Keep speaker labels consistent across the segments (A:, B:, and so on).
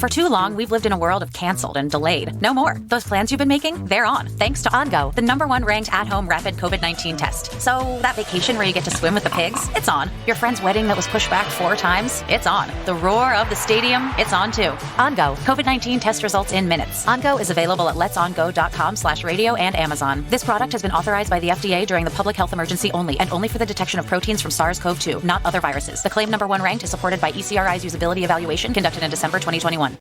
A: For too long, we've lived in a world of canceled and delayed. No more. Those plans you've been making, they're on, thanks to OnGo, the #1 ranked at-home rapid COVID-19 test. So that vacation where you get to swim with the pigs, it's on. Your friend's wedding that was pushed back 4 times, it's on. The roar of the stadium, it's on too. OnGo, COVID-19 test results in minutes. OnGo is available at letsongo.com/radio and Amazon. This product has been authorized by the FDA during the public health emergency only, and only for the detection of proteins from SARS-CoV-2, not other viruses. The claim #1 ranked is supported by ECRI's usability evaluation conducted in December 2021.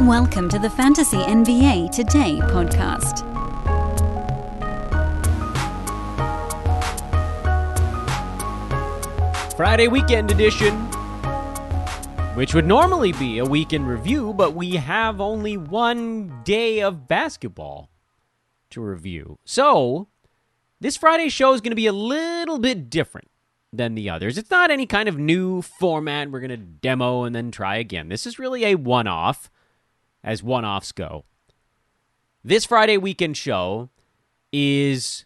B: Welcome to the Fantasy NBA Today podcast.
C: Friday weekend edition, which would normally be a weekend review, but we have only one day of basketball to review. So, this Friday show is going to be a little bit different than the others. It's not any kind of new format we're going to demo and then try again. This is really a one-off, as one-offs go. This Friday weekend show is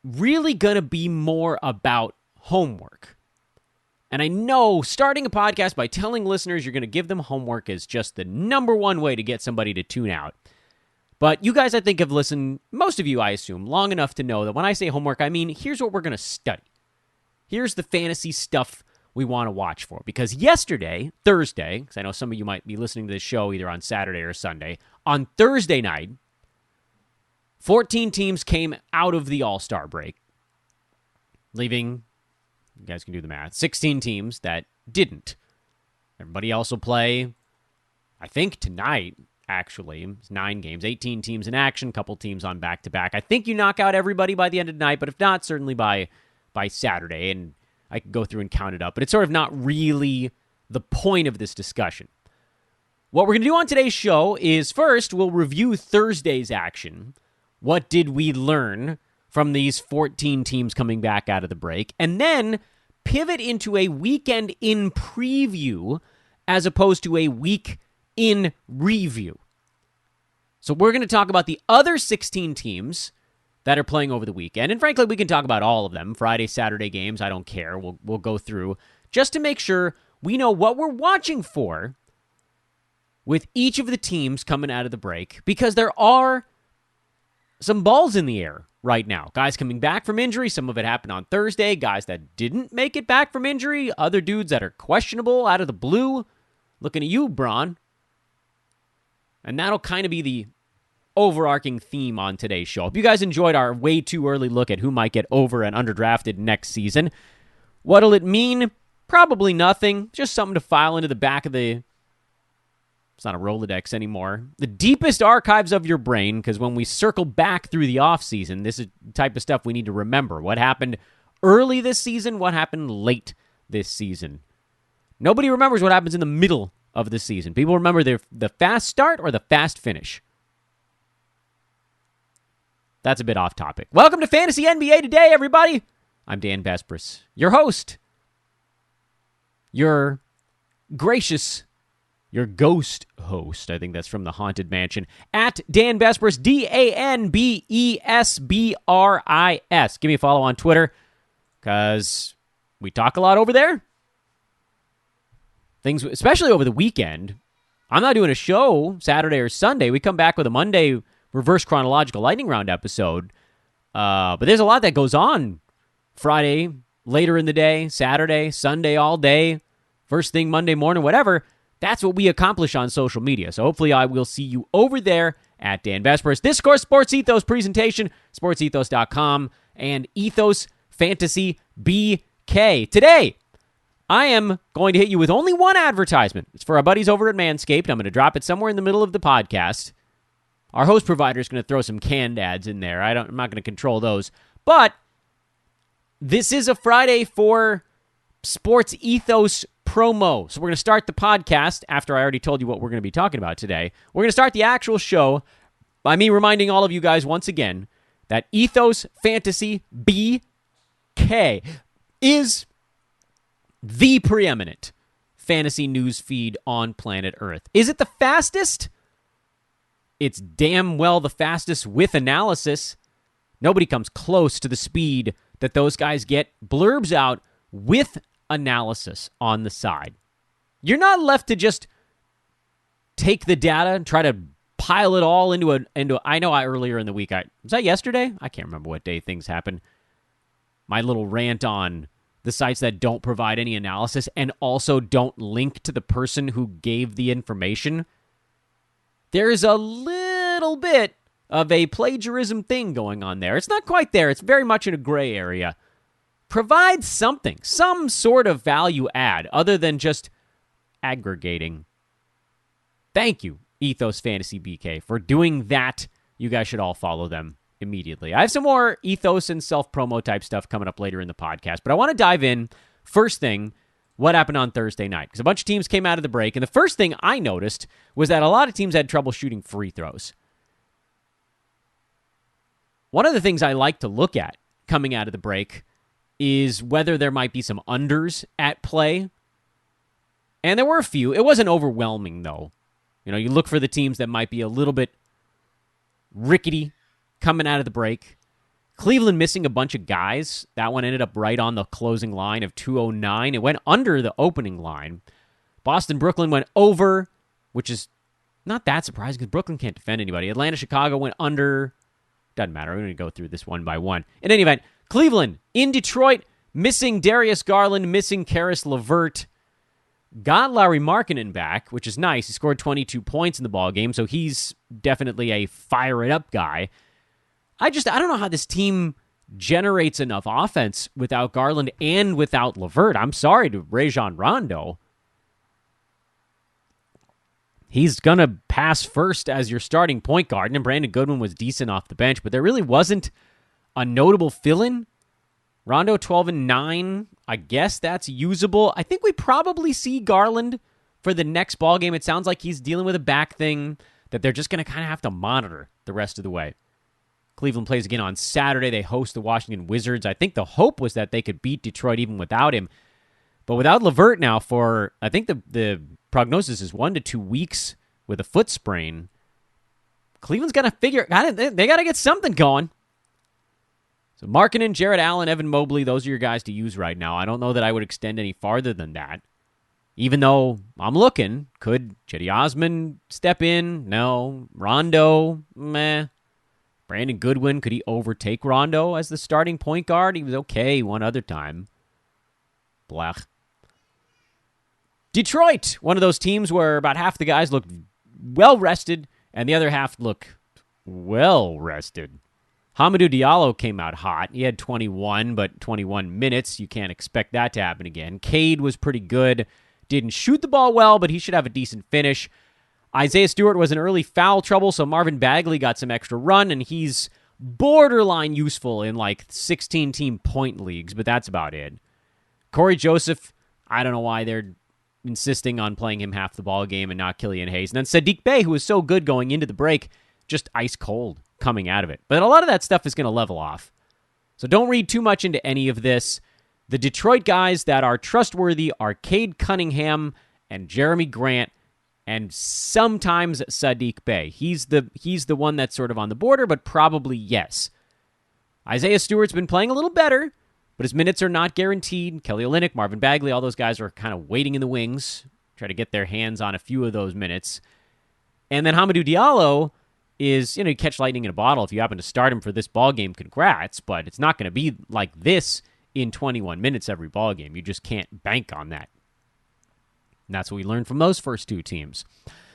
C: really going to be more about homework. And I know starting a podcast by telling listeners you're going to give them homework is just the #1 way to get somebody to tune out. But you guys, I think, have listened, most of you, I assume, long enough to know that when I say homework, I mean, here's what we're going to study. Here's the fantasy stuff we want to watch for. Because yesterday, Thursday, because I know some of you might be listening to this show either on Saturday or Sunday, on Thursday night, 14 teams came out of the All-Star break, leaving, you guys can do the math, 16 teams that didn't. Everybody else will play, I think tonight, actually. It's 9 games, 18 teams in action, couple teams on back-to-back. I think you knock out everybody by the end of the night, but if not, certainly by Saturday, and I could go through and count it up. But it's sort of not really the point of this discussion. What we're going to do on today's show is, first, we'll review Thursday's action. What did we learn from these 14 teams coming back out of the break? And then pivot into a weekend in preview as opposed to a week in review. So we're going to talk about the other 16 teams that are playing over the weekend. And frankly, we can talk about all of them. Friday, Saturday games, I don't care. We'll go through just to make sure we know what we're watching for with each of the teams coming out of the break, because there are some balls in the air right now. Guys coming back from injury. Some of it happened on Thursday. Guys that didn't make it back from injury. Other dudes that are questionable out of the blue. Looking at you, Bron. And that'll kind of be the overarching theme on today's show. If you guys enjoyed our way too early look at who might get over and underdrafted next season, what'll it mean? Probably nothing. Just something to file into the back of the... It's not a Rolodex anymore. The deepest archives of your brain, because when we circle back through the offseason, this is the type of stuff we need to remember. What happened early this season? What happened late this season? Nobody remembers what happens in the middle of the season. People remember the fast start or the fast finish. That's a bit off topic. Welcome to Fantasy NBA Today, everybody. I'm Dan Vespris, your host. Your gracious, your ghost host. I think that's from the Haunted Mansion. At Dan Vespris, DanBesbris. Give me a follow on Twitter, because we talk a lot over there. Things, especially over the weekend. I'm not doing a show Saturday or Sunday. We come back with a Monday reverse chronological lightning round episode. But there's a lot that goes on Friday, later in the day, Saturday, Sunday, all day, first thing Monday morning, whatever. That's what we accomplish on social media. So hopefully I will see you over there at Dan Vespris. This, of course, Sports Ethos presentation, sportsethos.com, and Ethos Fantasy BK. Today, I am going to hit you with only one advertisement. It's for our buddies over at Manscaped. I'm going to drop it somewhere in the middle of the podcast. Our host provider is going to throw some canned ads in there. I'm not going to control those. But this is a Friday for Sports Ethos promo. So we're going to start the podcast after I already told you what we're going to be talking about today. We're going to start the actual show by me reminding all of you guys once again that Ethos Fantasy BK is the preeminent fantasy news feed on planet Earth. Is it the fastest? It's damn well the fastest with analysis. Nobody comes close to the speed that those guys get. Blurbs out with analysis on the side. You're not left to just take the data and try to pile it all into I know earlier in the week, was that yesterday? I can't remember what day things happened. My little rant on the sites that don't provide any analysis and also don't link to the person who gave the information. There's a little bit of a plagiarism thing going on there. It's not quite there. It's very much in a gray area. Provide something, some sort of value add other than just aggregating. Thank you, Ethos Fantasy BK, for doing that. You guys should all follow them immediately. I have some more Ethos and self-promo type stuff coming up later in the podcast, but I want to dive in. First thing, what happened on Thursday night? Because a bunch of teams came out of the break, and the first thing I noticed was that a lot of teams had trouble shooting free throws. One of the things I like to look at coming out of the break is whether there might be some unders at play. And there were a few. It wasn't overwhelming, though. You know, you look for the teams that might be a little bit rickety coming out of the break. Cleveland missing a bunch of guys. That one ended up right on the closing line of 209. It went under the opening line. Boston, Brooklyn went over, which is not that surprising because Brooklyn can't defend anybody. Atlanta, Chicago went under. Doesn't matter. We're going to go through this one by one. In any event, Cleveland in Detroit, missing Darius Garland, missing Karis LeVert. Got Lauri Markkanen back, which is nice. He scored 22 points in the ballgame, so he's definitely a fire-it-up guy. I don't know how this team generates enough offense without Garland and without LeVert. I'm sorry to Rajon Rondo. He's going to pass first as your starting point guard, and Brandon Goodwin was decent off the bench, but there really wasn't a notable fill-in. Rondo 12-9, I guess that's usable. I think we probably see Garland for the next ballgame. It sounds like he's dealing with a back thing that they're just going to kind of have to monitor the rest of the way. Cleveland plays again on Saturday. They host the Washington Wizards. I think the hope was that they could beat Detroit even without him. But without LeVert now for, I think the prognosis is 1 to 2 weeks with a foot sprain. Cleveland's got to they got to get something going. So Markkanen, Jarrett Allen, Evan Mobley, those are your guys to use right now. I don't know that I would extend any farther than that. Even though I'm looking, could Cedi Osman step in? No. Rondo, meh. Brandon Goodwin, could he overtake Rondo as the starting point guard? He was okay one other time. Blech. Detroit, one of those teams where about half the guys look well-rested and the other half look well-rested. Hamidou Diallo came out hot. He had 21, but 21 minutes. You can't expect that to happen again. Cade was pretty good. Didn't shoot the ball well, but he should have a decent finish. Isaiah Stewart was in early foul trouble, so Marvin Bagley got some extra run, and he's borderline useful in like 16-team point leagues, but that's about it. Corey Joseph, I don't know why they're insisting on playing him half the ball game and not Killian Hayes. And then Saddiq Bey, who was so good going into the break, just ice cold coming out of it. But a lot of that stuff is going to level off. So don't read too much into any of this. The Detroit guys that are trustworthy are Cade Cunningham and Jeremy Grant and sometimes Saddiq Bey. He's the one that's sort of on the border, but probably yes. Isaiah Stewart's been playing a little better, but his minutes are not guaranteed. Kelly Olynyk, Marvin Bagley, all those guys are kind of waiting in the wings, try to get their hands on a few of those minutes. And then Hamidou Diallo is, you catch lightning in a bottle. If you happen to start him for this ballgame, congrats, but it's not going to be like this in 21 minutes every ballgame. You just can't bank on that. And that's what we learned from those first two teams.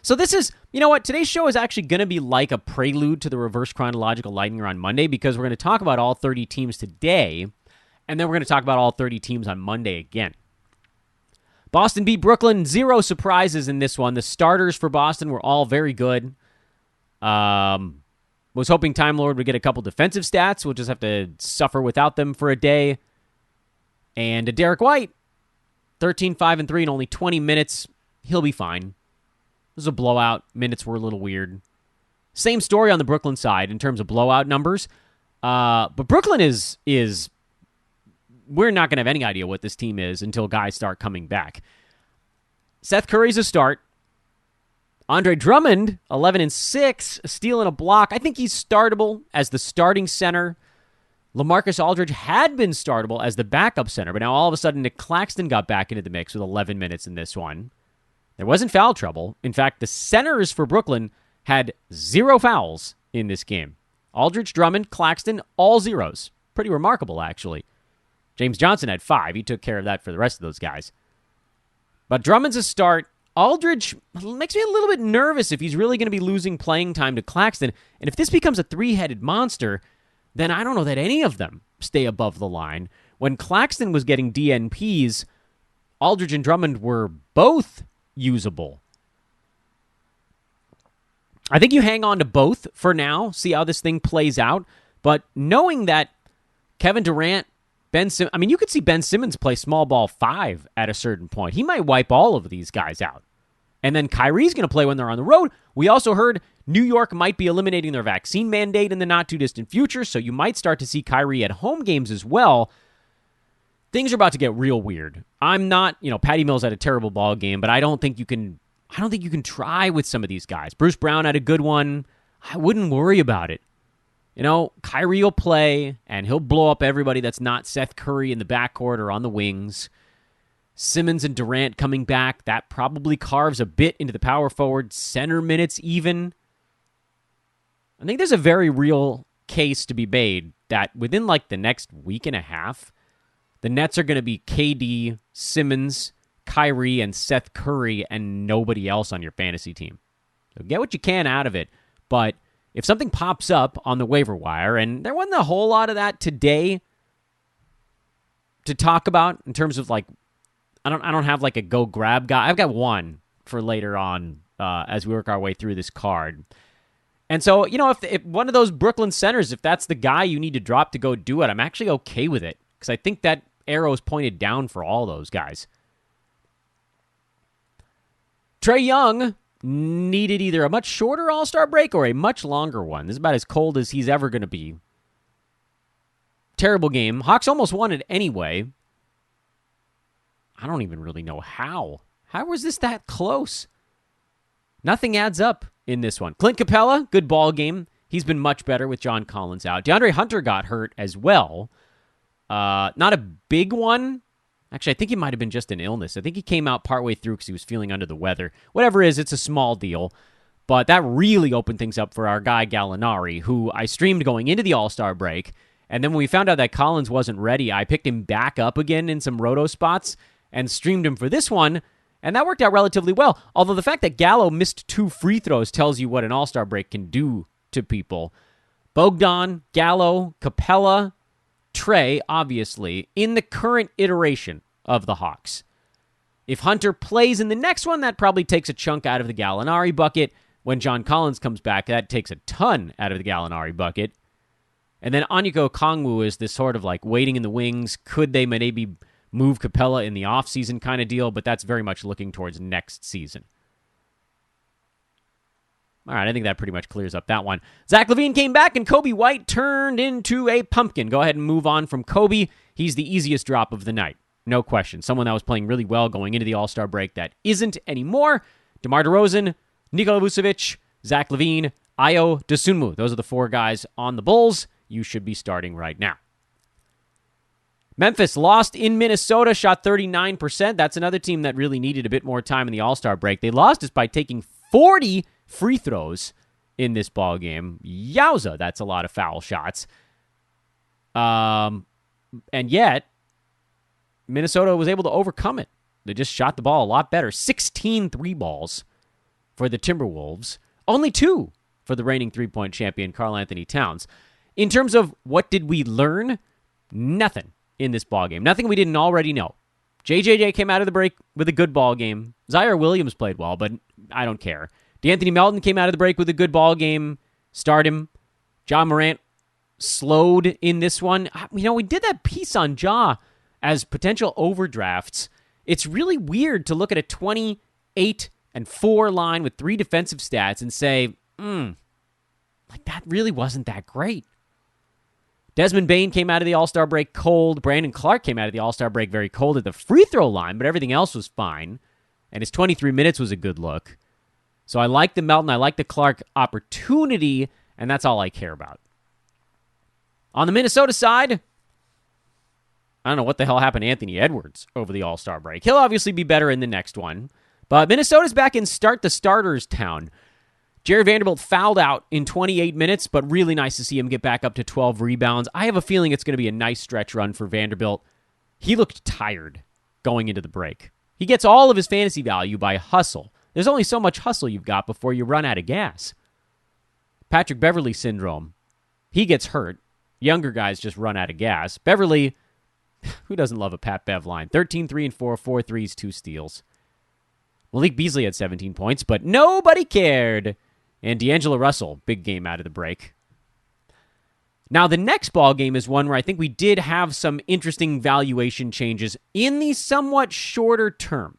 C: So this is, you know what, today's show is actually going to be like a prelude to the reverse chronological lightning round Monday because we're going to talk about all 30 teams today, and then we're going to talk about all 30 teams on Monday again. Boston beat Brooklyn. 0 surprises in this one. The starters for Boston were all very good. Was hoping Time Lord would get a couple defensive stats. We'll just have to suffer without them for a day. And Derek White, 13, 5, and 3 in only 20 minutes. He'll be fine. It was a blowout. Minutes were a little weird. Same story on the Brooklyn side in terms of blowout numbers. But Brooklyn is we're not going to have any idea what this team is until guys start coming back. Seth Curry's a start. Andre Drummond, 11-6, steal and a block. I think he's startable as the starting center. LaMarcus Aldridge had been startable as the backup center, but now all of a sudden Nick Claxton got back into the mix with 11 minutes in this one. There wasn't foul trouble. In fact, the centers for Brooklyn had 0 fouls in this game. Aldridge, Drummond, Claxton, all zeros. Pretty remarkable, actually. James Johnson had 5. He took care of that for the rest of those guys. But Drummond's a start. Aldridge makes me a little bit nervous if he's really going to be losing playing time to Claxton. And if this becomes a three-headed monster, then I don't know that any of them stay above the line. When Claxton was getting DNPs, Aldridge and Drummond were both usable. I think you hang on to both for now, see how this thing plays out. But knowing that Kevin Durant, you could see Ben Simmons play small ball 5 at a certain point. He might wipe all of these guys out. And then Kyrie's going to play when they're on the road. We also heard New York might be eliminating their vaccine mandate in the not-too-distant future, so you might start to see Kyrie at home games as well. Things are about to get real weird. I'm not, Patty Mills had a terrible ball game, but I don't think you can try with some of these guys. Bruce Brown had a good one. I wouldn't worry about it. Kyrie will play, and he'll blow up everybody that's not Seth Curry in the backcourt or on the wings. Simmons and Durant coming back, that probably carves a bit into the power forward center minutes even. I think there's a very real case to be made that within the next week and a half, the Nets are going to be KD, Simmons, Kyrie, and Seth Curry, and nobody else on your fantasy team. So get what you can out of it, but if something pops up on the waiver wire, and there wasn't a whole lot of that today to talk about in terms of I don't have a go grab guy. I've got one for later on as we work our way through this card. And so, if one of those Brooklyn centers, if that's the guy you need to drop to go do it, I'm actually okay with it because I think that arrow is pointed down for all those guys. Trae Young needed either a much shorter All-Star break or a much longer one. This is about as cold as he's ever going to be. Terrible game. Hawks almost won it anyway. I don't even really know how. How was this that close? Nothing adds up in this one. Clint Capella, good ball game. He's been much better with John Collins out. DeAndre Hunter got hurt as well. Not a big one. Actually, I think he might have been just an illness. I think he came out partway through because he was feeling under the weather. Whatever it is, it's a small deal. But that really opened things up for our guy Gallinari, who I streamed going into the All-Star break. And then when we found out that Collins wasn't ready, I picked him back up again in some roto spots and streamed him for this one. And that worked out relatively well. Although the fact that Gallo missed 2 free throws tells you what an All-Star break can do to people. Bogdan, Gallo, Capella, Trae, obviously, in the current iteration of the Hawks. If Hunter plays in the next one, that probably takes a chunk out of the Gallinari bucket. When John Collins comes back, that takes a ton out of the Gallinari bucket. And then Onyeka Okongwu is this sort of waiting in the wings. Could they maybe move Capella in the offseason kind of deal? But that's very much looking towards next season. All right, I think that pretty much clears up that one. Zach LaVine came back, and Kobe White turned into a pumpkin. Go ahead and move on from Kobe. He's the easiest drop of the night. No question. Someone that was playing really well going into the All-Star break that isn't anymore. DeMar DeRozan, Nikola Vucevic, Zach LaVine, Ayo Dosunmu. Those are the 4 guys on the Bulls you should be starting right now. Memphis lost in Minnesota, shot 39%. That's another team that really needed a bit more time in the All-Star break. They lost just by taking 40 free throws in this ball game. Yowza, that's a lot of foul shots. And yet, Minnesota was able to overcome it. They just shot the ball a lot better. 16 three balls for the Timberwolves. Only 2 for the reigning three-point champion, Karl Anthony Towns. In terms of what did we learn, nothing in this ball game. Nothing we didn't already know. JJJ came out of the break with a good ball game. Zaire Williams played well, but I don't care. DeAnthony Melton came out of the break with a good ball game. Start him. Ja Morant slowed in this one. We did that piece on Ja as potential overdrafts. It's really weird to look at a 28-4 line with 3 defensive stats and say, that really wasn't that great. Desmond Bane came out of the All-Star break cold. Brandon Clark came out of the All-Star break very cold at the free throw line, but everything else was fine. And his 23 minutes was a good look. So I like the Melton, I like the Clark opportunity, and that's all I care about. On the Minnesota side, I don't know what the hell happened to Anthony Edwards over the All-Star break. He'll obviously be better in the next one. But Minnesota's back in start-the-starters town. Jared Vanderbilt fouled out in 28 minutes, but really nice to see him get back up to 12 rebounds. I have a feeling it's going to be a nice stretch run for Vanderbilt. He looked tired going into the break. He gets all of his fantasy value by hustle. There's only so much hustle you've got before you run out of gas. Patrick Beverley syndrome. He gets hurt. Younger guys just run out of gas. Beverley, who doesn't love a Pat Bev line? 13, 3, and 4, 4 threes, 2 steals. Malik Beasley had 17 points, but nobody cared. And D'Angelo Russell, big game out of the break. Now, the next ball game is one where I think we did have some interesting valuation changes in the somewhat shorter term.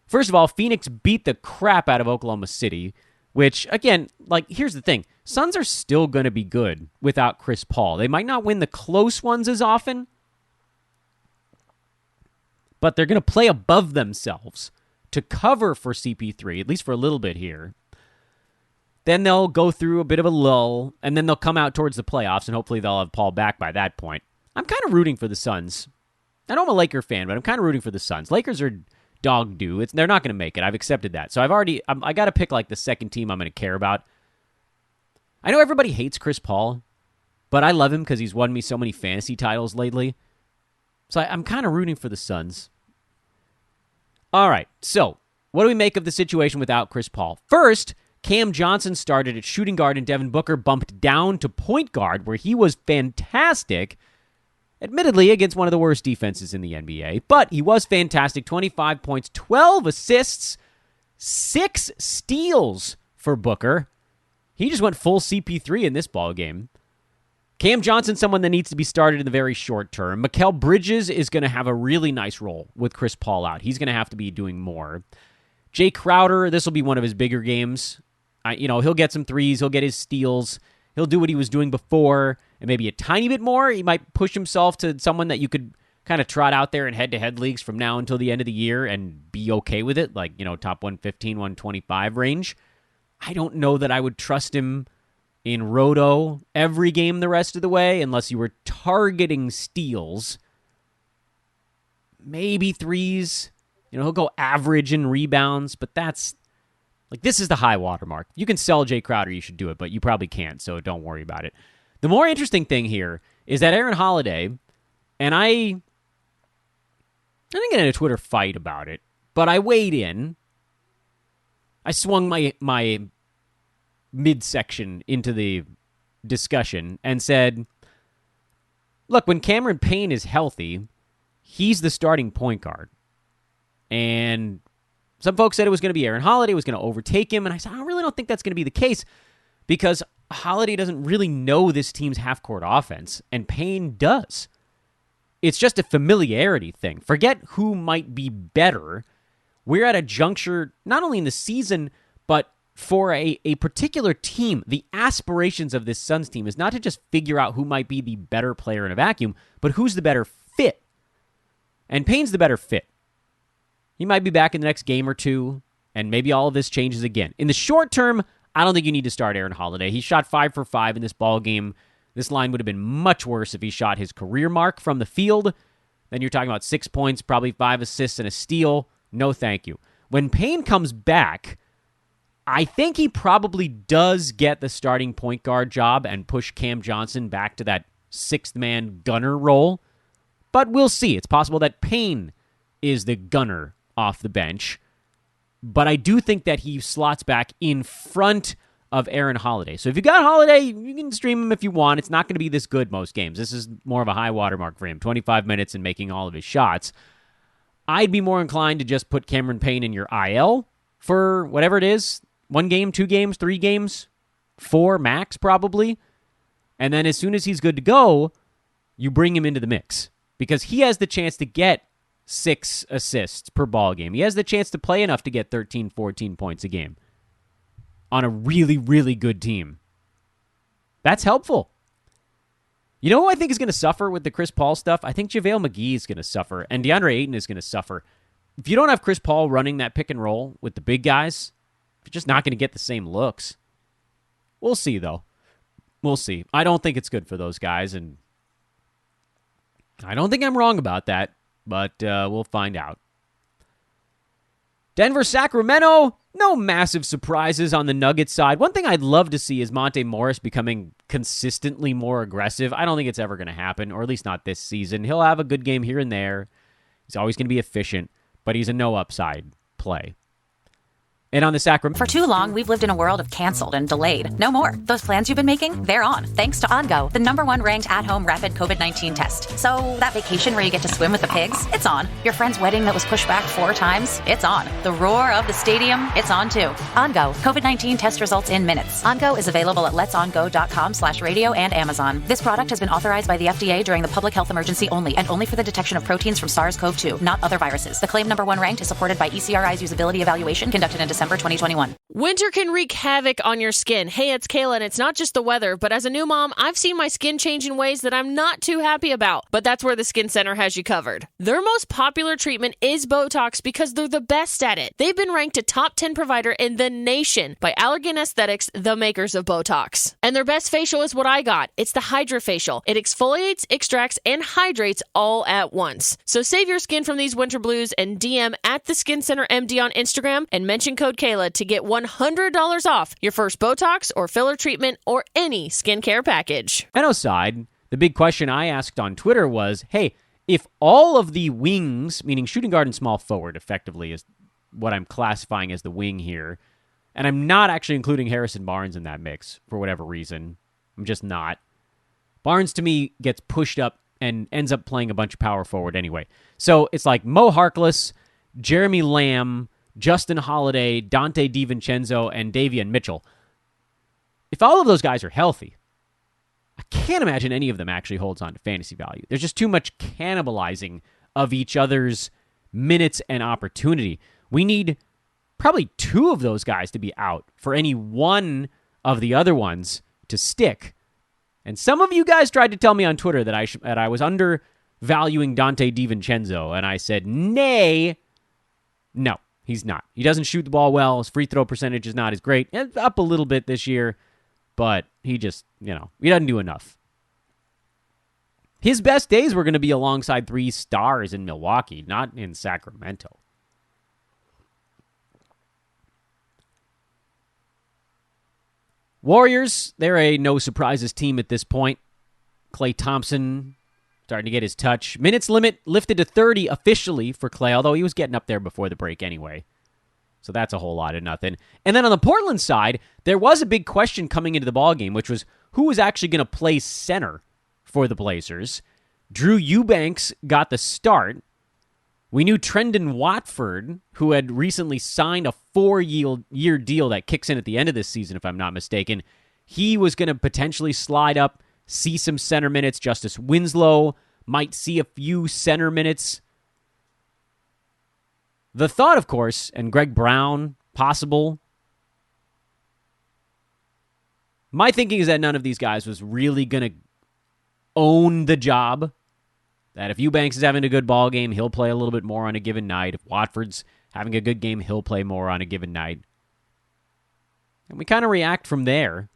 C: First of all, Phoenix beat the crap out of Oklahoma City, which, again, here's the thing. Suns are still going to be good without Chris Paul. They might not win the close ones as often, but they're going to play above themselves to cover for CP3, at least for a little bit here. Then they'll go through a bit of a lull, and then they'll come out towards the playoffs, and hopefully they'll have Paul back by that point. I'm kind of rooting for the Suns. I know I'm a Laker fan, but I'm kind of rooting for the Suns. Lakers are dog due. They're not going to make it. I've accepted that. So I got to pick the second team I'm going to care about. I know everybody hates Chris Paul, but I love him because he's won me so many fantasy titles lately. So I'm kind of rooting for the Suns. All right, so what do we make of the situation without Chris Paul? First, Cam Johnson started at shooting guard and Devin Booker bumped down to point guard where he was fantastic, admittedly against one of the worst defenses in the NBA, but he was fantastic. 25 points, 12 assists, 6 steals for Booker. He just went full CP3 in this ball game. Cam Johnson, someone that needs to be started in the very short term. Mikal Bridges is going to have a really nice role with Chris Paul out. He's going to have to be doing more. Jay Crowder, this will be one of his bigger games. He'll get some threes. He'll get his steals. He'll do what he was doing before and maybe a tiny bit more. He might push himself to someone that you could kind of trot out there in head-to-head leagues from now until the end of the year and be okay with it, top 115, 125 range. I don't know that I would trust him in Roto every game the rest of the way unless you were targeting steals. Maybe threes. He'll go average in rebounds, but that's... this is the high watermark. You can sell Jay Crowder, you should do it, but you probably can't, so don't worry about it. The more interesting thing here is that Aaron Holiday, and I didn't get in a Twitter fight about it, but I weighed in. I swung my midsection into the discussion and said, look, when Cameron Payne is healthy, he's the starting point guard. And some folks said it was going to be Aaron Holiday, was going to overtake him, and I said, I really don't think that's going to be the case because Holiday doesn't really know this team's half-court offense, and Payne does. It's just a familiarity thing. Forget who might be better. We're at a juncture, not only in the season, but for a particular team. The aspirations of this Suns team is not to just figure out who might be the better player in a vacuum, but who's the better fit. And Payne's the better fit. He might be back in the next game or two, and maybe all of this changes again. In the short term, I don't think you need to start Aaron Holiday. He shot 5 for 5 in this ball game. This line would have been much worse if he shot his career mark from the field. Then you're talking about 6 points, probably 5 assists and a steal. No thank you. When Payne comes back, I think he probably does get the starting point guard job and push Cam Johnson back to that 6th-man gunner role. But we'll see. It's possible that Payne is the gunner off the bench. But I do think that he slots back in front of Aaron Holiday. So if you got Holiday, you can stream him if you want. It's not going to be this good most games. This is more of a high watermark for him. 25 minutes and making all of his shots. I'd be more inclined to just put Cameron Payne in your IL for whatever it is. 1 game, 2 games, 3 games, 4 max probably. And then as soon as he's good to go, you bring him into the mix. Because he has the chance to get 6 assists per ball game. He has the chance to play enough to get 13, 14 points a game on a really, really good team. That's helpful. You know who I think is going to suffer with the Chris Paul stuff? I think JaVale McGee is going to suffer, and DeAndre Ayton is going to suffer. If you don't have Chris Paul running that pick and roll with the big guys, You're just not going to get the same looks. We'll see, though. We'll see. I don't think it's good for those guys, and I don't think I'm wrong about that, but we'll find out. Denver, Sacramento, no massive surprises on the Nuggets side. One thing I'd love to see is Monte Morris becoming consistently more aggressive. I don't think it's ever going to happen, or at least not this season. He'll have a good game here and there. He's always going to be efficient, but he's a no upside play. And on the Sacramento...
A: For too long, we've lived in a world of canceled and delayed. No more. Those plans you've been making, they're on. Thanks to OnGo, the #1 ranked at-home rapid COVID-19 test. So that vacation where you get to swim with the pigs, it's on. Your friend's wedding that was pushed back 4 times, it's on. The roar of the stadium, it's on too. OnGo, COVID-19 test results in minutes. OnGo is available at letsongo.com/radio and Amazon. This product has been authorized by the FDA during the public health emergency only, and only for the detection of proteins from SARS-CoV-2, not other viruses. The claim #1 ranked is supported by ECRI's usability evaluation conducted in December 2021.
D: Winter can wreak havoc on your skin. Hey, it's Kayla, and it's not just the weather, but as a new mom, I've seen my skin change in ways that I'm not too happy about. But that's where the Skin Center has you covered. Their most popular treatment is Botox because they're the best at it. They've been ranked a top 10 provider in the nation by Allergan Aesthetics, the makers of Botox. And their best facial is what I got. It's the Hydra Facial. It exfoliates, extracts, and hydrates all at once. So save your skin from these winter blues and DM at the Skin Center MD on Instagram and mention code Kayla to get $100 off your first Botox or filler treatment or any skincare package.
C: And aside, the big question I asked on Twitter was, hey, if all of the wings, meaning shooting guard and small forward effectively is what I'm classifying as the wing here, and I'm not actually including Harrison Barnes in that mix for whatever reason. I'm just not. Barnes, to me, gets pushed up and ends up playing a bunch of power forward anyway. So it's like Mo Harkless, Jeremy Lamb, Justin Holiday, Dante DiVincenzo, and Davion Mitchell. If all of those guys are healthy, I can't imagine any of them actually holds on to fantasy value. There's just too much cannibalizing of each other's minutes and opportunity. We need probably 2 of those guys to be out for any one of the other ones to stick. And some of you guys tried to tell me on Twitter that I was undervaluing Dante DiVincenzo, and I said, nay, no. He's not. He doesn't shoot the ball well. His free throw percentage is not as great. It's up a little bit this year, but he just, he doesn't do enough. His best days were going to be alongside 3 stars in Milwaukee, not in Sacramento. Warriors, they're a no surprises team at this point. Klay Thompson starting to get his touch. Minutes limit lifted to 30 officially for Klay, although he was getting up there before the break anyway. So that's a whole lot of nothing. And then on the Portland side, there was a big question coming into the ballgame, which was who was actually going to play center for the Blazers. Drew Eubanks got the start. We knew Trendon Watford, who had recently signed a 4-year deal that kicks in at the end of this season, if I'm not mistaken, he was going to potentially slide up, see some center minutes. Justice Winslow might see a few center minutes. The thought, of course, and Greg Brown, possible. My thinking is that none of these guys was really going to own the job. That if Eubanks is having a good ball game, he'll play a little bit more on a given night. If Watford's having a good game, he'll play more on a given night. And we kind of react from there.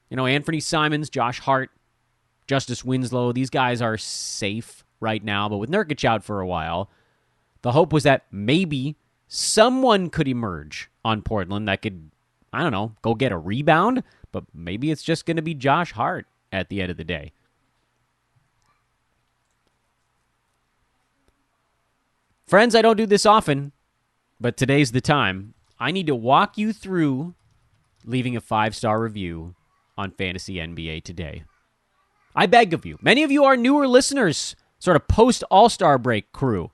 C: Anthony Simons, Josh Hart, Justice Winslow, these guys are safe right now, but with Nurkic out for a while, the hope was that maybe someone could emerge on Portland that could, go get a rebound, but maybe it's just going to be Josh Hart at the end of the day. Friends, I don't do this often, but today's the time. I need to walk you through leaving a 5-star review on Fantasy NBA Today. I beg of you. Many of you are newer listeners, sort of post-All-Star break crew.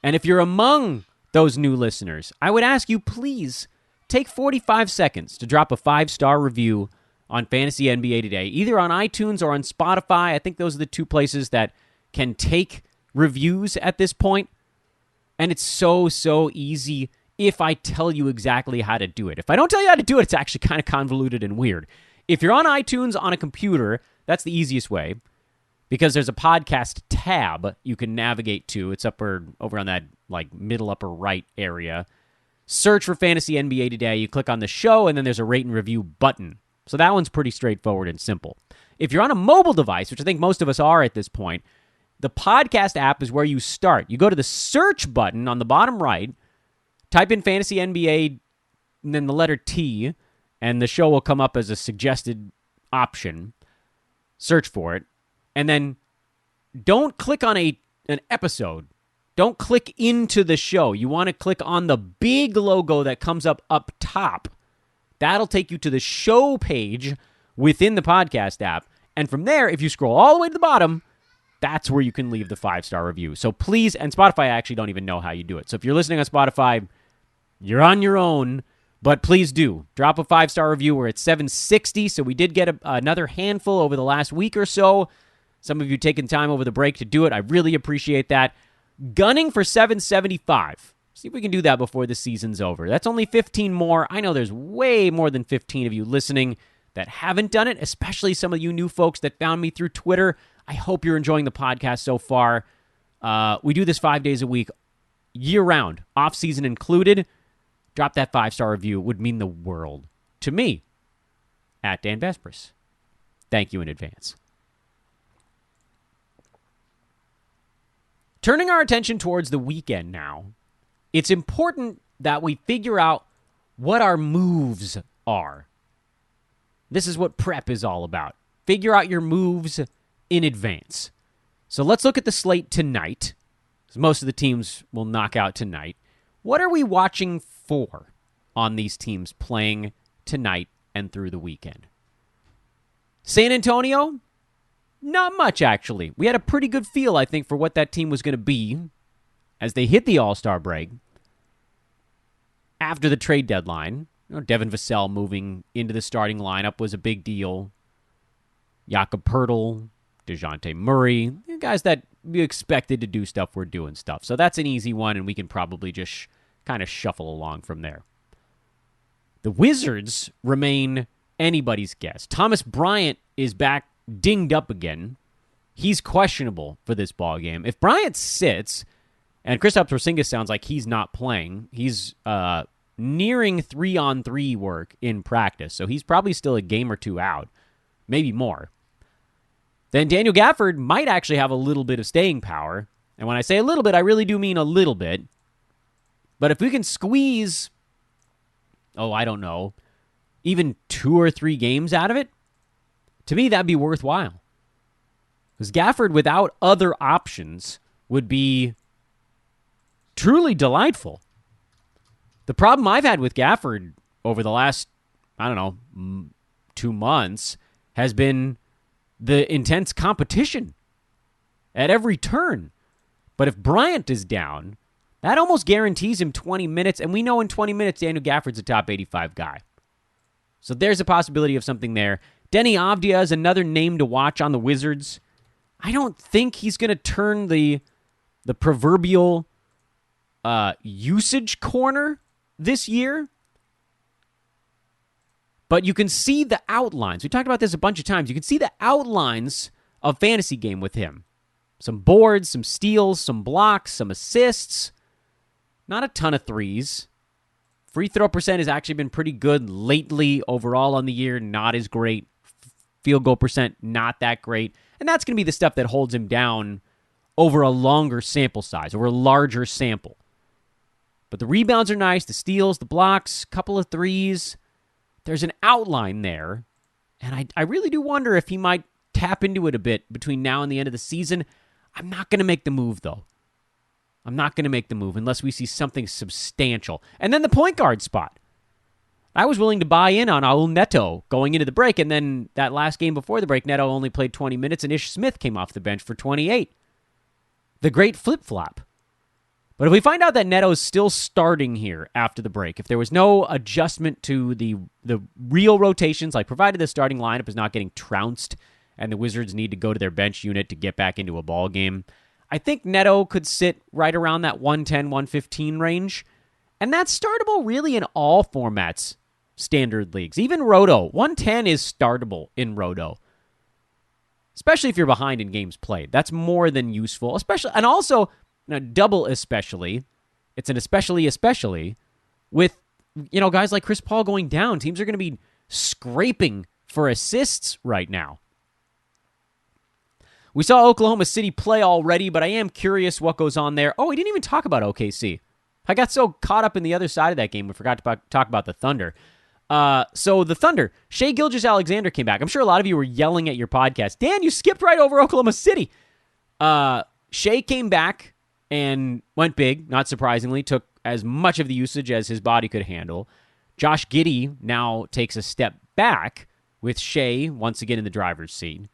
C: And if you're among those new listeners, I would ask you, please take 45 seconds to drop a 5-star review on Fantasy NBA Today, either on iTunes or on Spotify. I think those are the 2 places that can take reviews at this point. And it's so easy if I tell you exactly how to do it. If I don't tell you how to do it, it's actually kind of convoluted and weird. If you're on iTunes on a computer, that's the easiest way because there's a podcast tab you can navigate to. It's over on that middle upper right area. search for Fantasy NBA Today. You click on the show, and then there's a rate and review button. So that one's pretty straightforward and simple. If you're on a mobile device, which I think most of us are at this point, the podcast app is where you start. You go to the search button on the bottom right, type in Fantasy NBA, and then the letter T, and the show will come up as a suggested option. Search for it. And then don't click on an episode. Don't click into the show. You want to click on the big logo that comes up top. That'll take you to the show page within the podcast app. And from there, if you scroll all the way to the bottom, that's where you can leave the 5-star review. So please, and Spotify, I actually don't even know how you do it. So if you're listening on Spotify, you're on your own, but please do. Drop a 5-star review. We're at 760, so we did get another handful over the last week or so. Some of you taking time over the break to do it. I really appreciate that. Gunning for 775. See if we can do that before the season's over. That's only 15 more. I know there's way more than 15 of you listening that haven't done it, especially some of you new folks that found me through Twitter. I hope you're enjoying the podcast so far. We do this 5 days a week, year-round, off-season included. Drop that 5-star review. It would mean the world to me. At Dan Vespris. Thank you in advance. Turning our attention towards the weekend now, it's important that we figure out what our moves are. This is what prep is all about. Figure out your moves in advance. So let's look at the slate tonight, because most of the teams will knock out tonight. What are we watching for on these teams playing tonight and through the weekend? San Antonio? Not much, actually. We had a pretty good feel, I think, for what that team was going to be as they hit the All-Star break. After the trade deadline, Devin Vassell moving into the starting lineup was a big deal. Jakob Poeltl, DeJounte Murray, guys that we expected to do stuff were doing stuff. So that's an easy one, and we can probably just kind of shuffle along from there. The Wizards remain anybody's guess. Thomas Bryant is back dinged up again. He's questionable for this ball game. If Bryant sits, and Kristaps Porzingis sounds like he's not playing, he's nearing 3-on-3 work in practice, so he's probably still a game or two out, maybe more. Then Daniel Gafford might actually have a little bit of staying power, and when I say a little bit, I really do mean a little bit. But if we can squeeze, I don't know, even 2 or 3 games out of it, to me, that'd be worthwhile. Because Gafford, without other options, would be truly delightful. The problem I've had with Gafford over the last, 2 months has been the intense competition at every turn. But if Bryant is down, that almost guarantees him 20 minutes, and we know in 20 minutes Daniel Gafford's a top 85 guy. So there's a possibility of something there. Denny Avdia is another name to watch on the Wizards. I don't think he's going to turn the proverbial usage corner this year. But you can see the outlines. We talked about this a bunch of times. You can see the outlines of fantasy game with him. Some boards, some steals, some blocks, some assists. Not a ton of threes. Free throw percent has actually been pretty good lately. Overall on the year, not as great. Field goal percent, not that great. And that's going to be the stuff that holds him down over a longer sample size, over a larger sample. But the rebounds are nice, the steals, the blocks, couple of threes. There's an outline there. And I really do wonder if he might tap into it a bit between now and the end of the season. I'm not going to make the move, though. I'm not going to make the move unless we see something substantial. And then the point guard spot. I was willing to buy in on Raul Neto going into the break, and then that last game before the break, Neto only played 20 minutes, and Ish Smith came off the bench for 28. The great flip-flop. But if we find out that Neto is still starting here after the break, if there was no adjustment to the real rotations, like provided the starting lineup is not getting trounced and the Wizards need to go to their bench unit to get back into a ball game, I think Neto could sit right around that 110, 115 range. And that's startable really in all formats, standard leagues. Even Roto, 110 is startable in Roto. Especially if you're behind in games played. That's more than useful. Especially, and also, double especially. It's an especially with, guys like Chris Paul going down, teams are going to be scraping for assists right now. We saw Oklahoma City play already, but I am curious what goes on there. Oh, we didn't even talk about OKC. I got so caught up in the other side of that game, we forgot to talk about the Thunder. So the Thunder, Shai Gilgeous-Alexander came back. I'm sure a lot of you were yelling at your podcast, Dan, you skipped right over Oklahoma City. Shai came back and went big, not surprisingly, took as much of the usage as his body could handle. Josh Giddey now takes a step back with Shai once again in the driver's seat.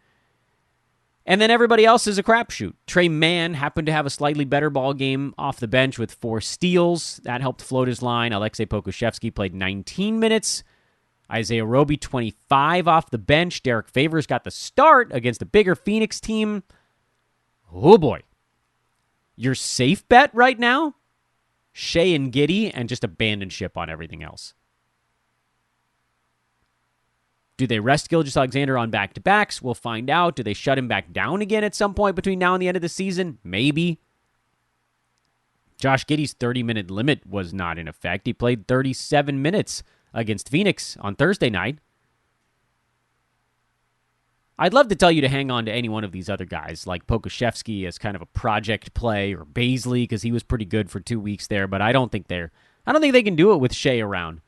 C: And then everybody else is a crapshoot. Trey Mann happened to have a slightly better ball game off the bench with 4 steals. That helped float his line. Alexei Pokusevski played 19 minutes. Isaiah Roby, 25 off the bench. Derek Favors got the start against a bigger Phoenix team. Oh, boy. Your safe bet right now? Shai and Giddey, and just abandon ship on everything else. Do they rest Gilgeous-Alexander on back-to-backs? We'll find out. Do they shut him back down again at some point between now and the end of the season? Maybe. Josh Giddey's 30-minute limit was not in effect. He played 37 minutes against Phoenix on Thursday night. I'd love to tell you to hang on to any one of these other guys, like Pokusevski as kind of a project play, or Baisley, because he was pretty good for 2 weeks there, but I don't think they can do it with Shai around.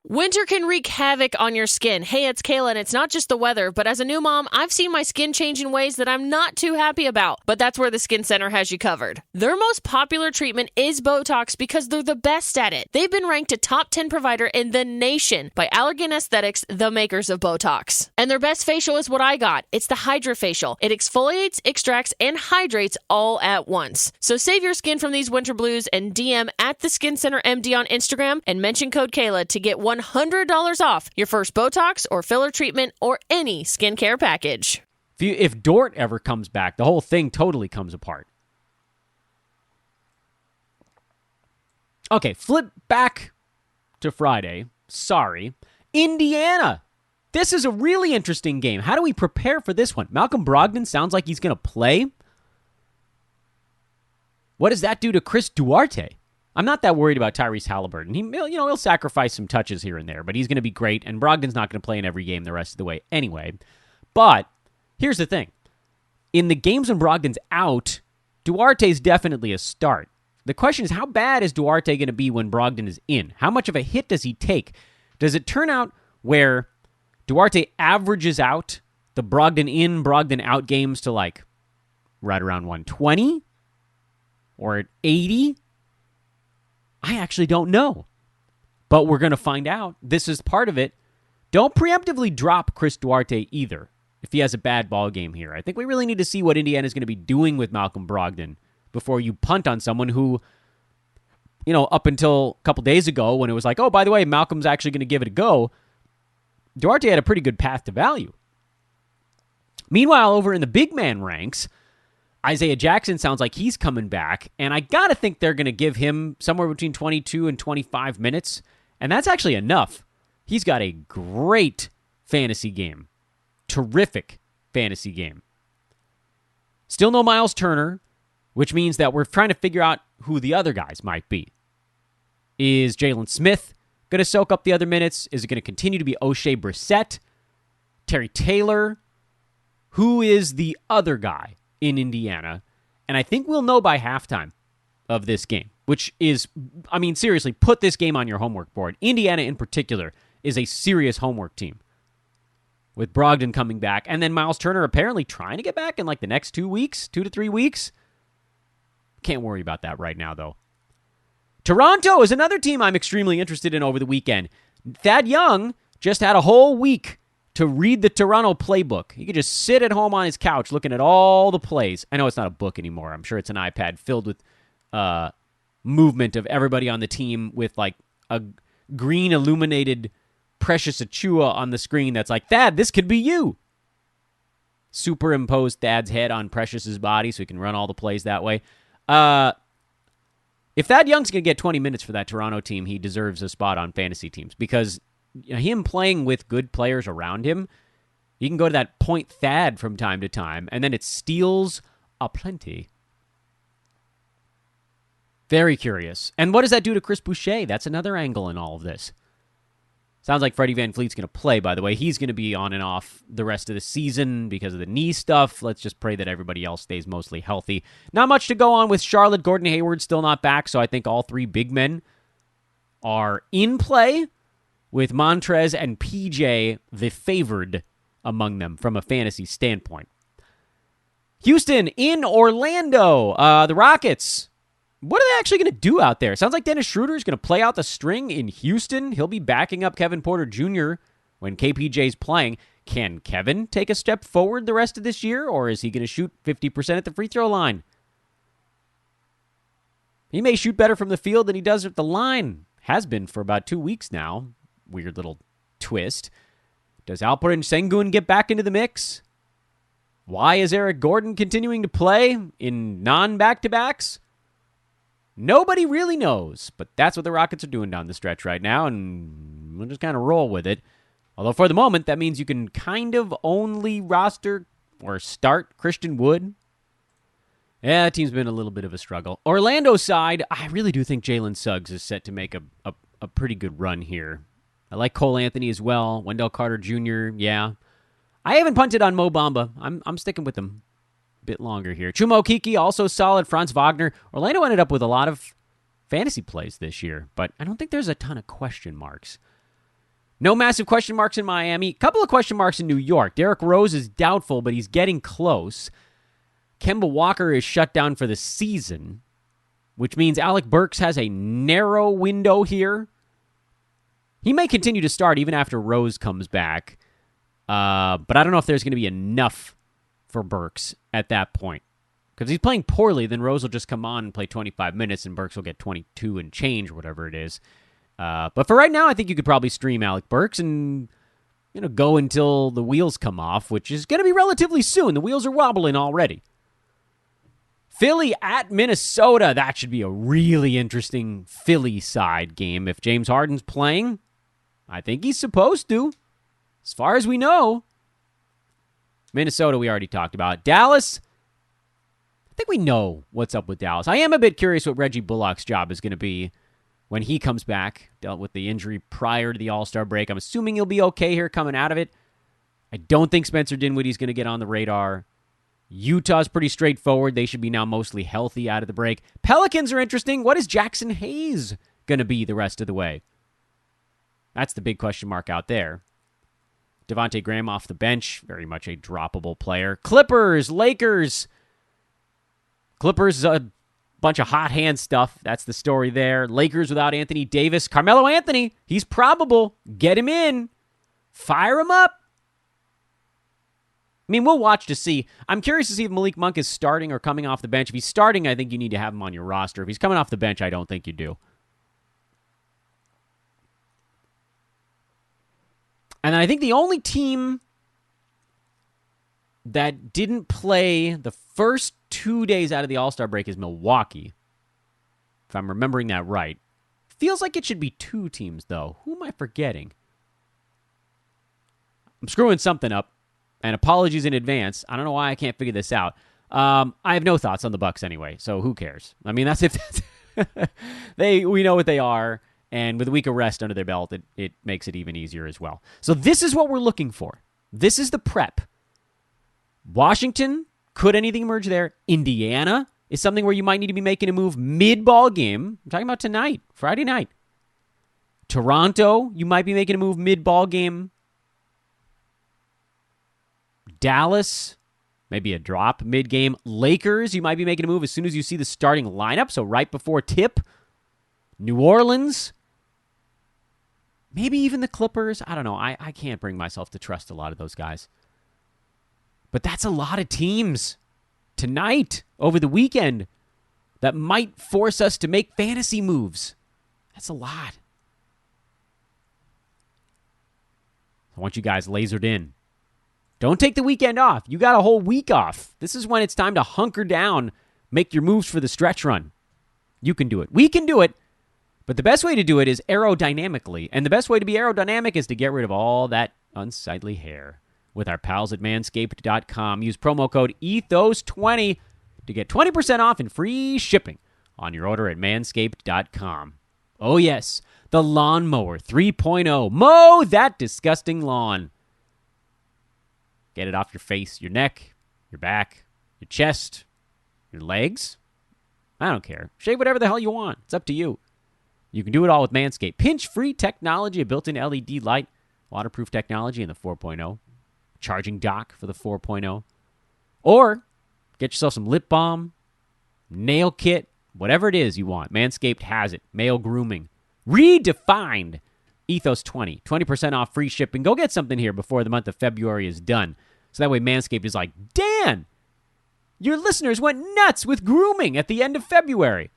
D: Winter can wreak havoc on your skin. Hey, it's Kayla, and it's not just the weather, but as a new mom, I've seen my skin change in ways that I'm not too happy about. But that's where the Skin Center has you covered. Their most popular treatment is Botox because they're the best at it. They've been ranked a top 10 provider in the nation by Allergan Aesthetics, the makers of Botox. And their best facial is what I got. It's the HydraFacial. It exfoliates, extracts, and hydrates all at once. So save your skin from these winter blues and DM at the Skin Center MD on Instagram and mention code Kayla to get $100 off your first Botox or filler treatment or any skincare package.
C: If Dort ever comes back, the whole thing totally comes apart. Okay, flip back to Friday. Sorry. Indiana. This is a really interesting game. How do we prepare for this one? Malcolm Brogdon sounds like he's going to play. What does that do to Chris Duarte? I'm not that worried about Tyrese Halliburton. He'll sacrifice some touches here and there, but he's going to be great, and Brogdon's not going to play in every game the rest of the way anyway. But here's the thing. In the games when Brogdon's out, Duarte's definitely a start. The question is, how bad is Duarte going to be when Brogdon is in? How much of a hit does he take? Does it turn out where Duarte averages out the Brogdon in, Brogdon out games to like right around 120 or at 80? I actually don't know, but we're going to find out. This is part of it. Don't preemptively drop Chris Duarte either if he has a bad ball game here. I think we really need to see what Indiana is going to be doing with Malcolm Brogdon before you punt on someone who, up until a couple days ago when it was like, oh, by the way, Malcolm's actually going to give it a go, Duarte had a pretty good path to value. Meanwhile, over in the big man ranks, Isaiah Jackson sounds like he's coming back, and I got to think they're going to give him somewhere between 22 and 25 minutes, and that's actually enough. He's got a great fantasy game. Terrific fantasy game. Still no Miles Turner, which means that we're trying to figure out who the other guys might be. Is Jalen Smith going to soak up the other minutes? Is it going to continue to be O'Shea Brissett? Terry Taylor? Who is the other guy in Indiana? And I think we'll know by halftime of this game, which is, seriously, put this game on your homework board. Indiana in particular is a serious homework team with Brogdon coming back, and then Miles Turner apparently trying to get back in like the next 2 to 3 weeks. Can't worry about that right now, though. Toronto is another team I'm extremely interested in over the weekend. Thad Young just had a whole week to read the Toronto playbook. He could just sit at home on his couch looking at all the plays. I know it's not a book anymore. I'm sure it's an iPad filled with movement of everybody on the team with like a green illuminated Precious Achua on the screen that's like, Thad, this could be you. Superimpose Thad's head on Precious's body so he can run all the plays that way. If Thad Young's going to get 20 minutes for that Toronto team, he deserves a spot on fantasy teams because him playing with good players around him, you can go to that point Thad from time to time, and then it steals aplenty. Very curious. And what does that do to Chris Boucher? That's another angle in all of this. Sounds like Freddie VanVleet's going to play, by the way. He's going to be on and off the rest of the season because of the knee stuff. Let's just pray that everybody else stays mostly healthy. Not much to go on with Charlotte. Gordon Hayward still not back, so I think all three big men are in play, with Montrez and PJ the favored among them from a fantasy standpoint. Houston in Orlando. The Rockets. What are they actually going to do out there? Sounds like Dennis Schroeder is going to play out the string in Houston. He'll be backing up Kevin Porter Jr. when KPJ's playing. Can Kevin take a step forward the rest of this year, or is he going to shoot 50% at the free throw line? He may shoot better from the field than he does at the line. Has been for about 2 weeks now. Weird little twist. Does Alperen Sengun get back into the mix? Why is Eric Gordon continuing to play in non-back-to-backs? Nobody really knows, but that's what the Rockets are doing down the stretch right now, and we'll just kind of roll with it. Although for the moment, that means you can kind of only roster or start Christian Wood. Yeah, that team's been a little bit of a struggle. Orlando side, I really do think Jalen Suggs is set to make a pretty good run here. I like Cole Anthony as well. Wendell Carter Jr., yeah. I haven't punted on Mo Bamba. I'm sticking with him a bit longer here. Chuma Okeke, also solid. Franz Wagner. Orlando ended up with a lot of fantasy plays this year, but I don't think there's a ton of question marks. No massive question marks in Miami. Couple of question marks in New York. Derrick Rose is doubtful, but he's getting close. Kemba Walker is shut down for the season, which means Alec Burks has a narrow window here. He may continue to start even after Rose comes back, but I don't know if there's going to be enough for Burks at that point. Because if he's playing poorly, then Rose will just come on and play 25 minutes, and Burks will get 22 and change, whatever it is. But for right now, I think you could probably stream Alec Burks and go until the wheels come off, which is going to be relatively soon. The wheels are wobbling already. Philly at Minnesota. That should be a really interesting Philly side game. If James Harden's playing, I think he's supposed to. As far as we know. Minnesota, we already talked about. Dallas, I think we know what's up with Dallas. I am a bit curious what Reggie Bullock's job is going to be when he comes back. Dealt with the injury prior to the All-Star break. I'm assuming he'll be okay here coming out of it. I don't think Spencer Dinwiddie's going to get on the radar. Utah's pretty straightforward. They should be now mostly healthy out of the break. Pelicans are interesting. What is Jackson Hayes going to be the rest of the way? That's the big question mark out there. Devontae Graham off the bench. Very much a droppable player. Clippers, Lakers. Clippers, a bunch of hot hand stuff. That's the story there. Lakers without Anthony Davis. Carmelo Anthony, he's probable. Get him in. Fire him up. I mean, we'll watch to see. I'm curious to see if Malik Monk is starting or coming off the bench. If he's starting, I think you need to have him on your roster. If he's coming off the bench, I don't think you do. And I think the only team that didn't play the first 2 days out of the All-Star break is Milwaukee. If I'm remembering that right. Feels like it should be 2 teams, though. Who am I forgetting? I'm screwing something up. And apologies in advance. I don't know why I can't figure this out. I have no thoughts on the Bucks anyway, so who cares? I mean, that's if we know what they are, and with a week of rest under their belt, it makes it even easier as well. So this is what we're looking for. This is the prep. Washington, could anything emerge there? Indiana is something where you might need to be making a move mid-ball game. I'm talking about tonight, Friday night. Toronto, you might be making a move mid-ball game. Dallas, maybe a drop mid-game. Lakers, you might be making a move as soon as you see the starting lineup, so right before tip. New Orleans, maybe even the Clippers. I don't know. I can't bring myself to trust a lot of those guys. But that's a lot of teams tonight, over the weekend, that might force us to make fantasy moves. That's a lot. I want you guys lasered in. Don't take the weekend off. You got a whole week off. This is when it's time to hunker down, make your moves for the stretch run. You can do it. We can do it. But the best way to do it is aerodynamically. And the best way to be aerodynamic is to get rid of all that unsightly hair with our pals at manscaped.com. Use promo code ETHOS20 to get 20% off and free shipping on your order at manscaped.com. Oh, yes, the Lawnmower 3.0. Mow that disgusting lawn. Get it off your face, your neck, your back, your chest, your legs. I don't care. Shave whatever the hell you want. It's up to you. You can do it all with Manscaped. Pinch-free technology, a built-in LED light, waterproof technology in the 4.0, charging dock for the 4.0. Or get yourself some lip balm, nail kit, whatever it is you want. Manscaped has it. Male grooming. Redefined. Ethos 20. 20% off free shipping. Go get something here before the month of February is done. So that way Manscaped is like, Dan, your listeners went nuts with grooming at the end of February.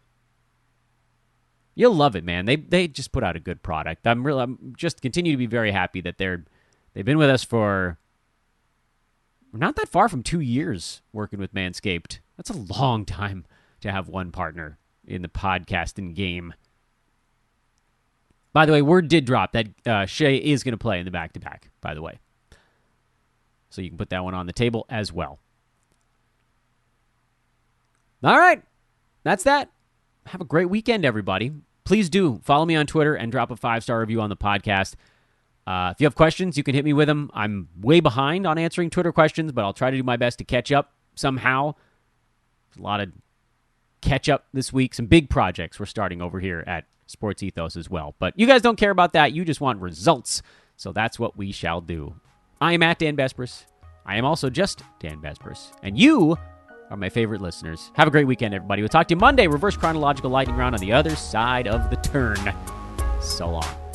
C: You'll love it, man. They just put out a good product. I'm just continue to be very happy that they've been with us for not that far from 2 years working with Manscaped. That's a long time to have one partner in the podcasting game. By the way, word did drop that Shay is going to play in the back-to-back, by the way. So you can put that one on the table as well. All right. That's that. Have a great weekend, everybody. Please do follow me on Twitter and drop a 5-star review on the podcast. If you have questions, you can hit me with them. I'm way behind on answering Twitter questions, but I'll try to do my best to catch up somehow. There's a lot of catch up this week. Some big projects we're starting over here at Sports Ethos as well. But you guys don't care about that. You just want results. So that's what we shall do. I am at Dan Bespris. I am also just Dan Bespris. And you are my favorite listeners. Have a great weekend, everybody. We'll talk to you Monday. Reverse chronological lightning round on the other side of the turn. So long.